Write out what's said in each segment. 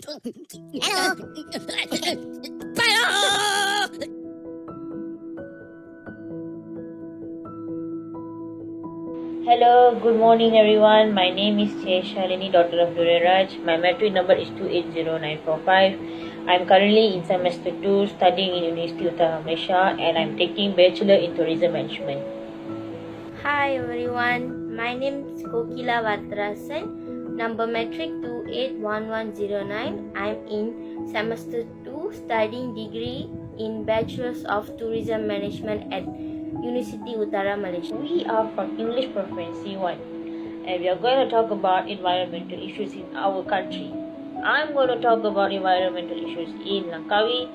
Hello, good morning everyone. My name is Shalini, daughter of Duraraj. My matric number is 280945. I'm currently in semester 2 studying in University of Malaysia and I'm taking Bachelor in Tourism Management. Hi everyone, my name is Kokila Vatrasan, number matric 281109. I'm in semester 2 studying degree in Bachelors of Tourism Management at University Utara Malaysia. We are from English Proficiency 1 and we are going to talk about environmental issues in our country. I'm going to talk about environmental issues in Langkawi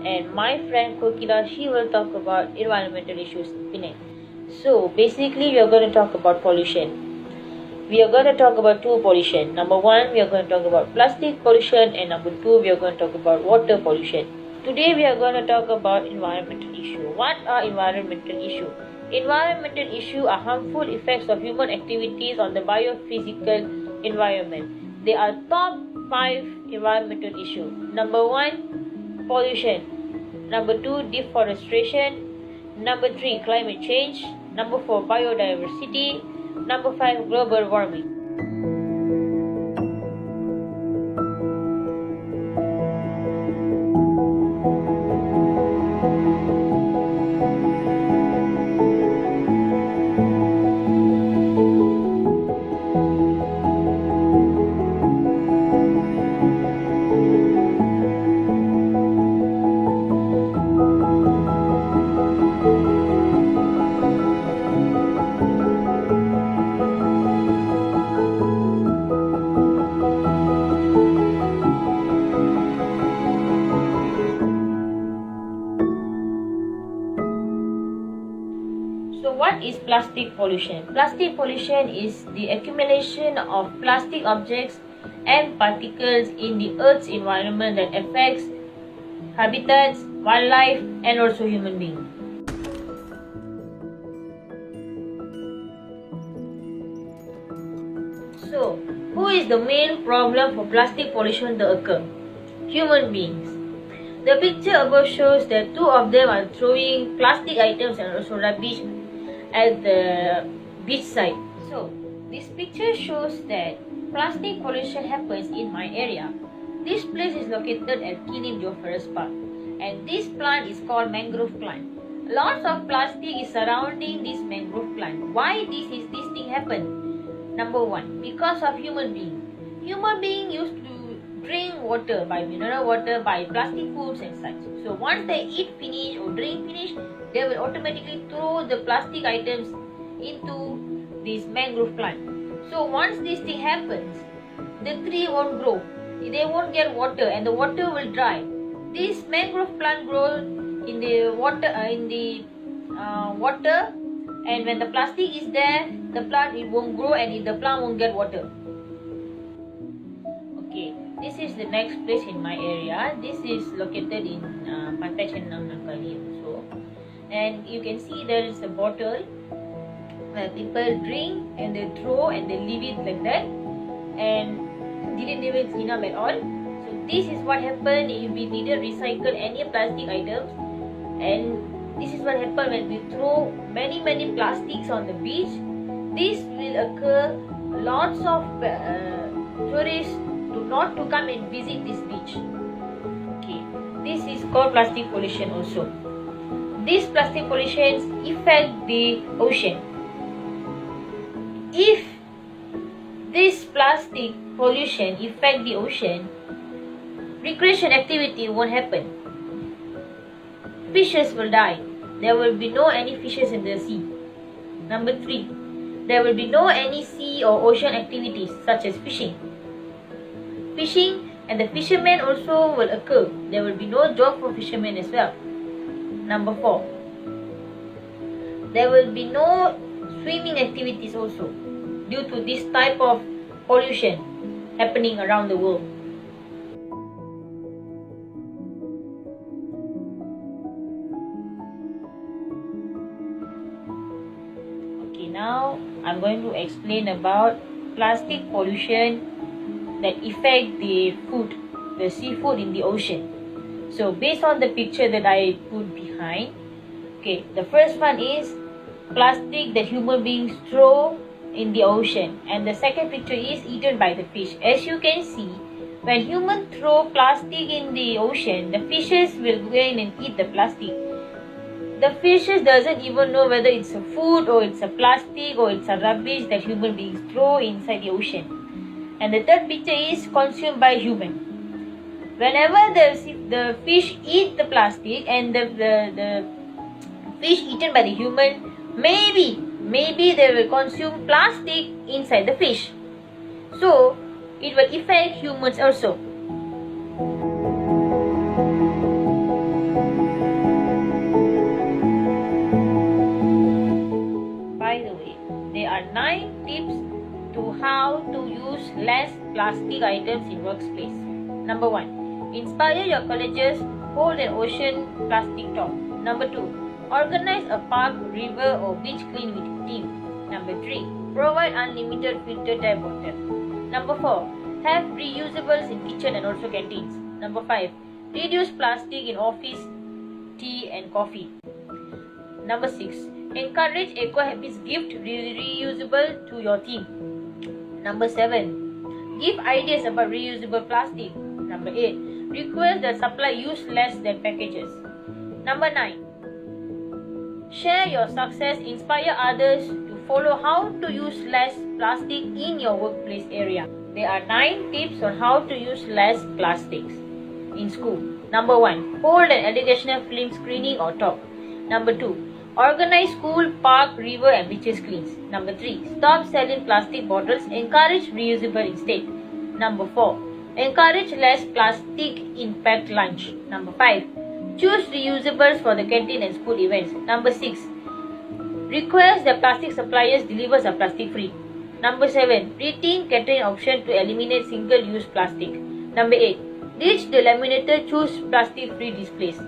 and my friend Kokila, she will talk about environmental issues in Penang. So basically we are going to talk about pollution. We are going to talk about two pollution. Number one, we are going to talk about plastic pollution and number two, we are going to talk about water pollution. Today we are going to talk about environmental issue. What are environmental issue? Environmental issue are harmful effects of human activities on the biophysical environment. They are top 5 environmental issue. Number 1, pollution. Number 2, deforestation. Number 3, climate change. Number 4, biodiversity. Number 5, global warming. So what is plastic pollution? Plastic pollution is the accumulation of plastic objects and particles in the Earth's environment that affects habitats, wildlife and also human beings. So, who is the main problem for plastic pollution to occur? Human beings. The picture above shows that two of them are throwing plastic items and also rubbish at the beach side. So, this picture shows that plastic pollution happens in my area. This place is located at Kilim Johor Forest Park and this plant is called mangrove plant. Lots of plastic is surrounding this mangrove plant. Why this thing happen? Number 1, because of human being. Human being used to drink water by mineral water, by plastic foods and such. So once they eat finish or drink finish, they will automatically throw the plastic items into this mangrove plant. So once this thing happens, the tree won't grow. They won't get water and the water will dry. This mangrove plant grows in the water, water, and when the plastic is there, the plant it won't grow and the plant won't get water. Okay, this is the next place in my area. This is located in Pantai Chenang Langkawi also. And you can see there is a bottle where people drink and they throw and they leave it like that and didn't even clean up at all. So this is what happened if we didn't recycle any plastic items, and this is what happened when we throw many plastics on the beach. This will occur. Lots of tourists do not to come and visit this beach. Okay, this is called plastic pollution also. These plastic pollutions affect the ocean. If this plastic pollution affect the ocean, recreation activity won't happen. Fishes will die. There will be no any fishes in the sea. Number 3, there will be no any sea or ocean activities such as fishing. Fishing and the fishermen also will occur. There will be no job for fishermen as well. Number 4, there will be no swimming activities also due to this type of pollution happening around the world. Okay, now I'm going to explain about plastic pollution that affect the food. the seafood in the ocean. So based on the picture that I put behind, okay, the first one is plastic that human beings throw in the ocean, and the second picture is eaten by the fish. As you can see, when humans throw plastic in the ocean, the fishes will go in and eat the plastic. The fishes doesn't even know whether it's a food or it's a plastic or it's a rubbish that human beings throw inside the ocean. And the third picture is consumed by human. Whenever the fish eat the plastic and the fish eaten by the human, maybe they will consume plastic inside the fish. So it will affect humans also. By the way, there are 9 tips to how to use less plastic items in workplace. Number 1. Inspire your colleges, hold an ocean plastic talk. Number 2. Organize a park, river or beach clean with your team. Number 3. Provide unlimited filter tap water. Number 4. Have reusables in kitchen and also canteens. Number 5. Reduce plastic in office, tea and coffee. Number 6. Encourage eco habits, gift reusable to your team. Number 7. Give ideas about reusable plastic. Number 8. Request that supply use less than packages. Number 9. Share your success, inspire others to follow how to use less plastic in your workplace area. There are 9 tips on how to use less plastics in school. Number 1. Hold an educational film screening or talk. Number 2. Organize school, park, river and beaches cleans. Number 3. Stop selling plastic bottles. Encourage reusable instead. Number 4. Encourage less plastic in packed lunch. Number 5. Choose reusables for the canteen and school events. Number 6. Request that plastic suppliers delivers a plastic free. Number 7. Rethink catering option to eliminate single-use plastic. Number 8. Ditch the laminated, choose plastic-free displays.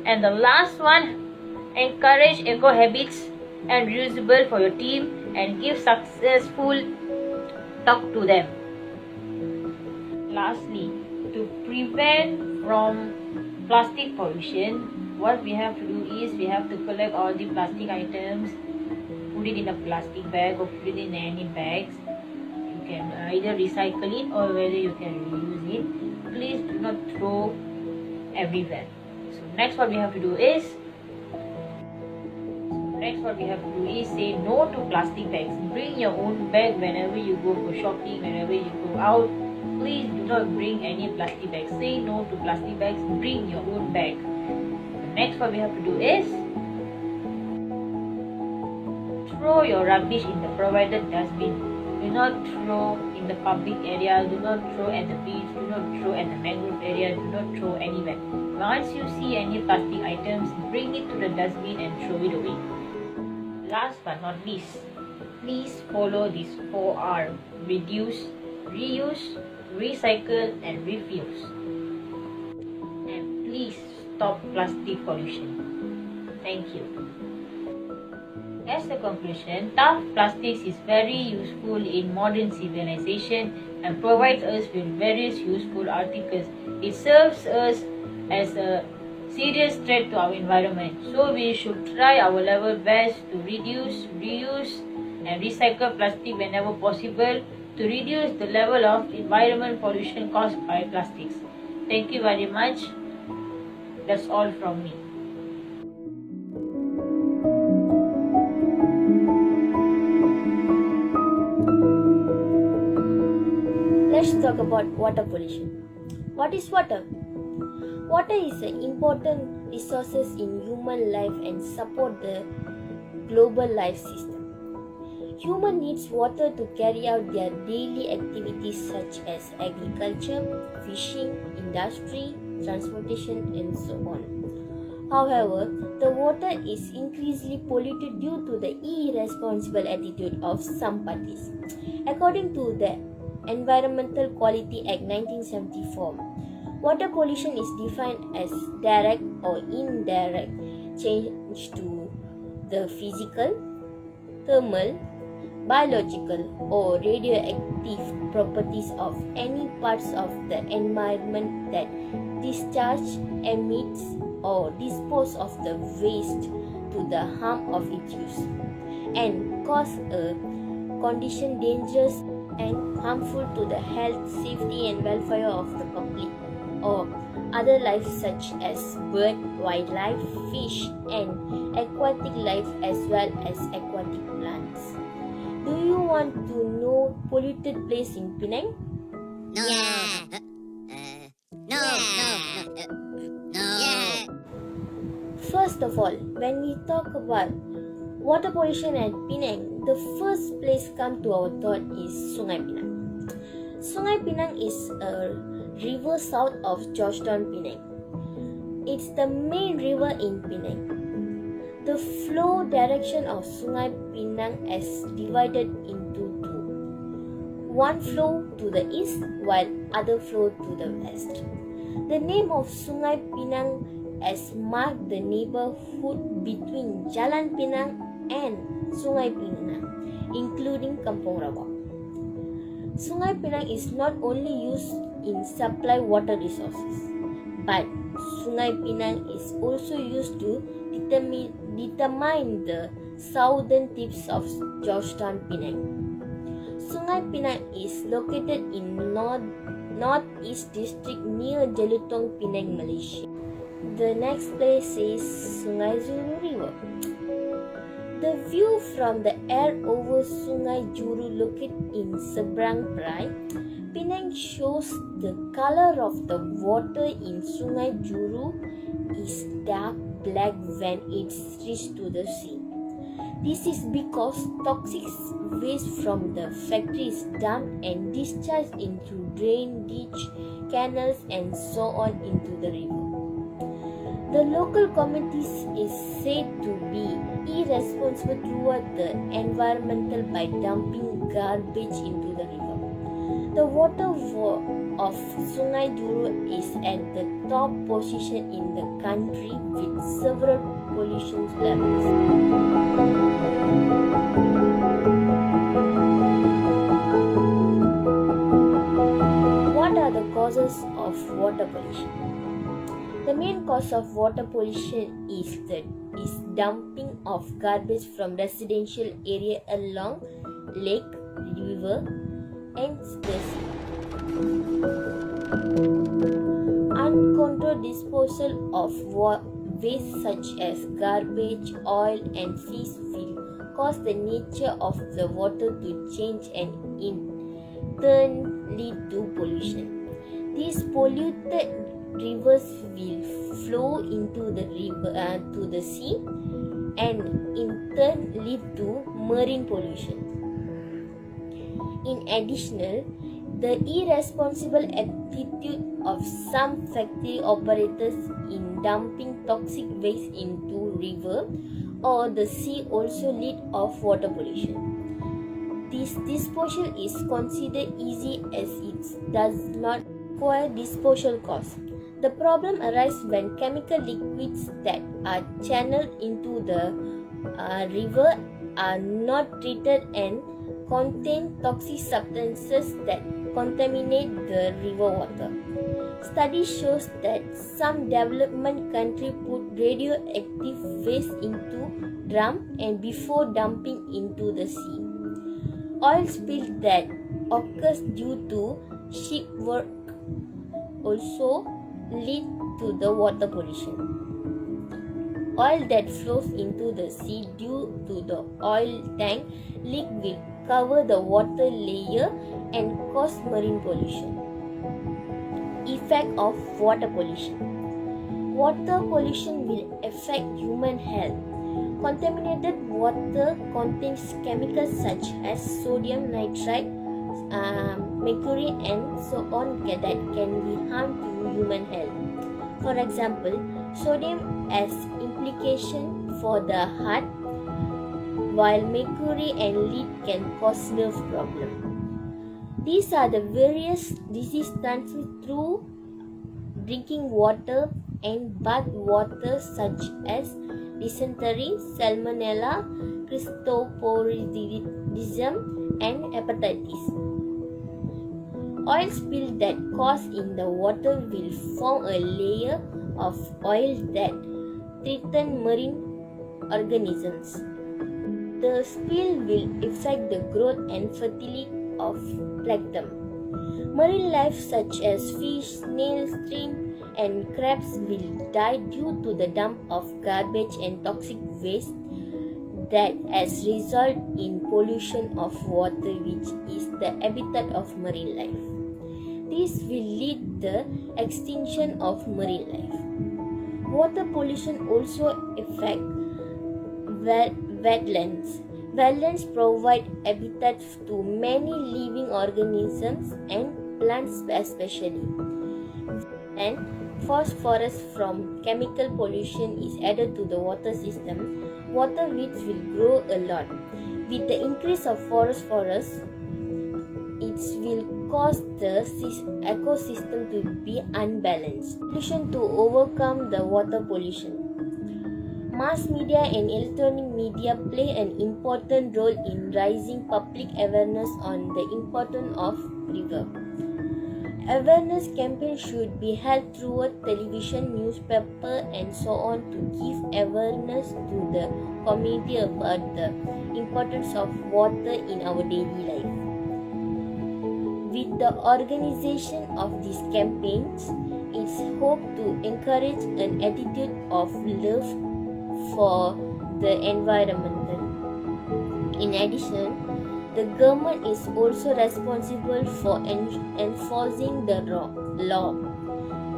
And the last one, encourage eco habits and reusable for your team and give successful talk to them. Lastly, to prevent from plastic pollution, what we have to do is we have to collect all the plastic items, put it in a plastic bag or put it in any bags. You can either recycle it or whether you can reuse it. Please do not throw everywhere. So next what we have to do is say no to plastic bags. Bring your own bag whenever you go for shopping, whenever you go out. Please do not bring any plastic bags. Say no to plastic bags. Bring your own bag. The next what we have to do is throw your rubbish in the provided dustbin. Do not throw in the public area. Do not throw at the beach. Do not throw at the mangrove area. Do not throw anywhere. Once you see any plastic items, bring it to the dustbin and throw it away. Last but not least, please follow these 4R: reduce, reuse, recycle and refuse. And please stop plastic pollution. Thank you. As a conclusion, tough plastics is very useful in modern civilization and provides us with various useful articles. It serves us as a serious threat to our environment. So we should try our level best to reduce, reuse and recycle plastic whenever possible to reduce the level of environment pollution caused by plastics. Thank you very much. That's all from me. Let's talk about water pollution. What is water? Water is an important resource in human life and support the global life system. Human needs water to carry out their daily activities such as agriculture, fishing, industry, transportation and so on. However, the water is increasingly polluted due to the irresponsible attitude of some parties. According to the Environmental Quality Act 1974, water pollution is defined as direct or indirect change to the physical, thermal, biological or radioactive properties of any parts of the environment that discharge, emits, or dispose of the waste to the harm of its use, and cause a condition dangerous and harmful to the health, safety, and welfare of the public or other life such as bird, wildlife, fish, and aquatic life as well as aquatic plants. Do you want to know polluted place in Penang? No. No. First of all, when we talk about water pollution at Penang, the first place come to our thought is Sungai Penang. Sungai Penang is a river south of Georgetown, Penang. It's the main river in Penang. The flow direction of Sungai Penang is divided into two. One flow to the east while other flow to the west. The name of Sungai Penang has marked the neighborhood between Jalan Penang and Sungai Penang, including Kampung Rawa. Sungai Penang is not only used in supply water resources, but Sungai Penang is also used to determine the southern tips of Georgetown, Penang. Sungai Penang is located in northeast district near Jelutong, Penang, Malaysia. The next place is Sungai Juru River. The view from the air over Sungai Juru located in Seberang Perai, Penang shows the color of the water in Sungai Juru is dark black when it reaches to the sea. This is because toxic waste from the factory is dumped and discharged into drain, ditch, canals and so on into the river. The local community is said to be irresponsible toward the environmental by dumping garbage into the river. The water of Sungai Juru is at the top position in the country with several pollution levels. What are the causes of water pollution? The main cause of water pollution is dumping of garbage from residential area along lake, river, and the sea. Uncontrolled disposal of waste such as garbage, oil, and fish will cause the nature of the water to change and in turn lead to pollution. These polluted rivers will flow into the river to the sea and in turn lead to marine pollution. In addition, the irresponsible attitude of some factory operators in dumping toxic waste into river or the sea also lead of water pollution. This disposal is considered easy as it does not require disposal cost. The problem arises when chemical liquids that are channeled into the river are not treated and contain toxic substances that contaminate the river water. Study shows that some development countries put radioactive waste into drum and before dumping into the sea. Oil spill that occurs due to ship work also lead to the water pollution. Oil that flows into the sea due to the oil tank leak will cover the water layer and cause marine pollution. Effect of water pollution. Water pollution will affect human health. Contaminated water contains chemicals such as sodium nitrite, mercury and so on that can be harmful to human health. For example, sodium has implication for the heart, while mercury and lead can cause nerve problems. These are the various diseases transmitted through drinking water and bath water such as dysentery, salmonella, cryptosporidium, rheumatism, and hepatitis. Oil spill that cause in the water will form a layer of oil that threaten marine organisms. The spill will affect the growth and fertility of plankton. Marine life such as fish, snails, shrimp, and crabs will die due to the dump of garbage and toxic waste that has resulted in pollution of water, which is the habitat of marine life. This will lead the extinction of marine life. Water pollution also affect wetlands. Wetlands provide habitat to many living organisms and plants especially. And phosphorus from chemical pollution is added to the water system. Water weeds will grow a lot. With the increase of phosphorus, it will cause the ecosystem to be unbalanced. Solution to overcome the water pollution. Mass media and electronic media play an important role in raising public awareness on the importance of river. Awareness campaigns should be held through television, newspaper, and so on to give awareness to the community about the importance of water in our daily life. With the organization of these campaigns, it's hoped to encourage an attitude of love for the environment. In addition, the government is also responsible for enforcing the law.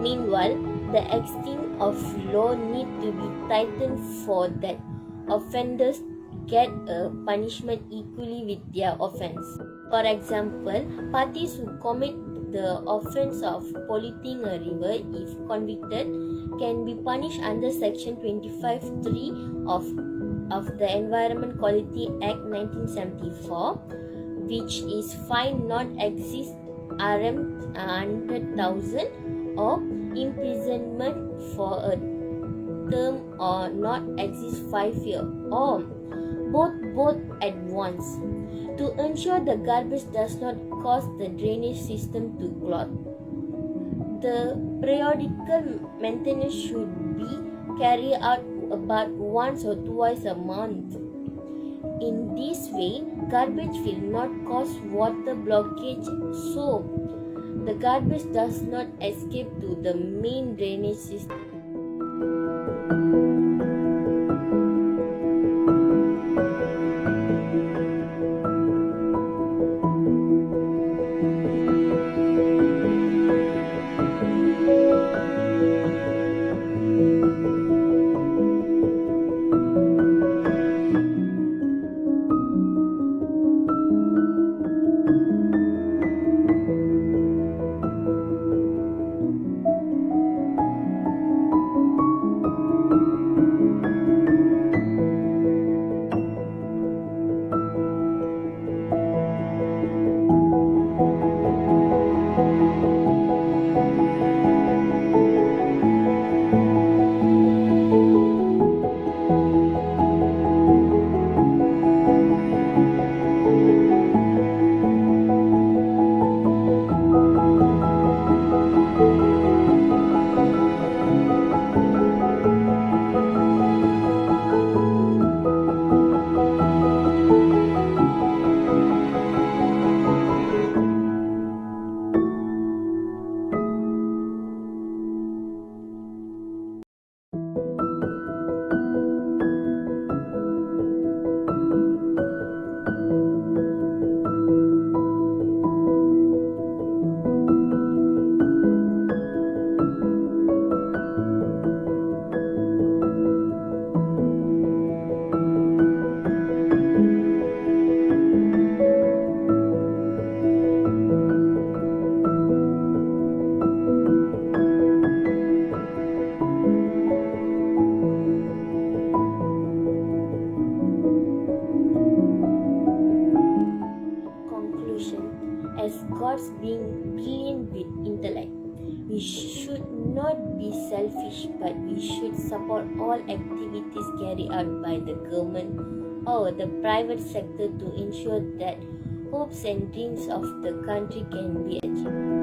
Meanwhile, the extent of law need to be tightened for that offenders get a punishment equally with their offense. For example, parties who commit the offense of polluting a river, if convicted, can be punished under Section 25(3) of the Environment Quality Act 1974, which is fine not exceed Rm 100,000 or imprisonment for a term or not exceed 5 years, or both at once, to ensure the garbage does not cause the drainage system to clog. The periodical maintenance should be carried out about once or twice a month. In this way, garbage will not cause water blockage, so the garbage does not escape to the main drainage system. not be selfish, but we should support all activities carried out by the government or the private sector to ensure that hopes and dreams of the country can be achieved.